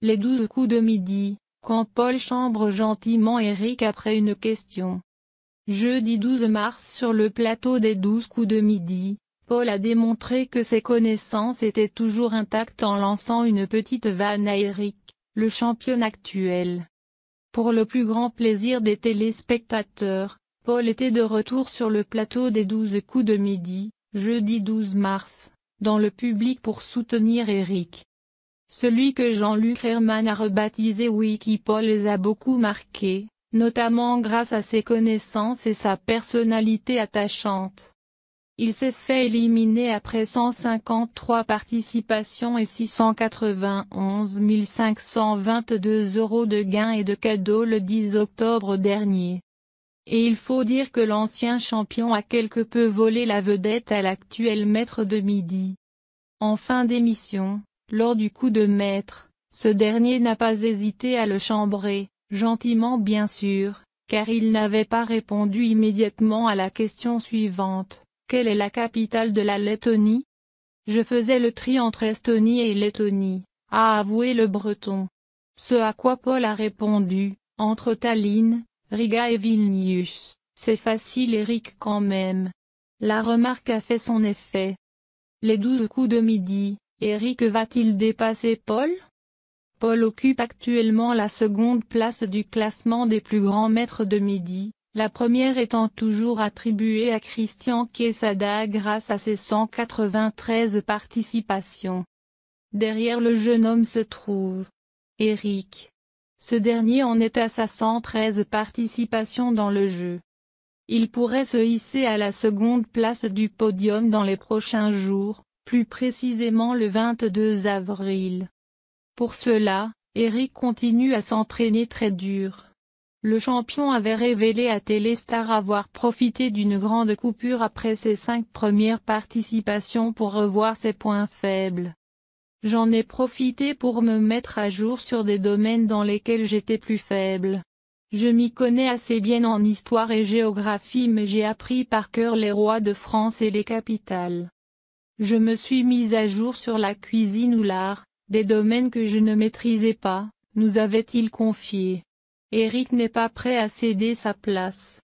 Les 12 coups de midi, quand Paul chambre gentiment Eric après une question. Jeudi 12 mars sur le plateau des 12 coups de midi, Paul a démontré que ses connaissances étaient toujours intactes en lançant une petite vanne à Eric, le champion actuel. Pour le plus grand plaisir des téléspectateurs, Paul était de retour sur le plateau des 12 coups de midi, jeudi 12 mars, dans le public pour soutenir Eric. Celui que Jean-Luc Herman a rebaptisé Wiki Paul les a beaucoup marqués, notamment grâce à ses connaissances et sa personnalité attachante. Il s'est fait éliminer après 153 participations et 691 522 € de gains et de cadeaux le 10 octobre dernier. Et il faut dire que l'ancien champion a quelque peu volé la vedette à l'actuel maître de midi. En fin d'émission, lors du coup de maître, ce dernier n'a pas hésité à le chambrer, gentiment bien sûr, car il n'avait pas répondu immédiatement à la question suivante. Quelle est la capitale de la Lettonie? Je faisais le tri entre Estonie et Lettonie, a avoué le Breton. Ce à quoi Paul a répondu, entre Tallinn, Riga et Vilnius, c'est facile Eric quand même. La remarque a fait son effet. Les 12 coups de midi, Eric va-t-il dépasser Paul? Paul occupe actuellement la seconde place du classement des plus grands maîtres de midi. La première étant toujours attribuée à Christian Quesada grâce à ses 193 participations. Derrière le jeune homme se trouve Eric. Ce dernier en est à sa 113 participations dans le jeu. Il pourrait se hisser à la seconde place du podium dans les prochains jours, plus précisément le 22 avril. Pour cela, Eric continue à s'entraîner très dur. Le champion avait révélé à Téléstar avoir profité d'une grande coupure après ses 5 premières participations pour revoir ses points faibles. J'en ai profité pour me mettre à jour sur des domaines dans lesquels j'étais plus faible. Je m'y connais assez bien en histoire et géographie mais j'ai appris par cœur les rois de France et les capitales. Je me suis mise à jour sur la cuisine ou l'art, des domaines que je ne maîtrisais pas, nous avait-il confié. Eric n'est pas prêt à céder sa place.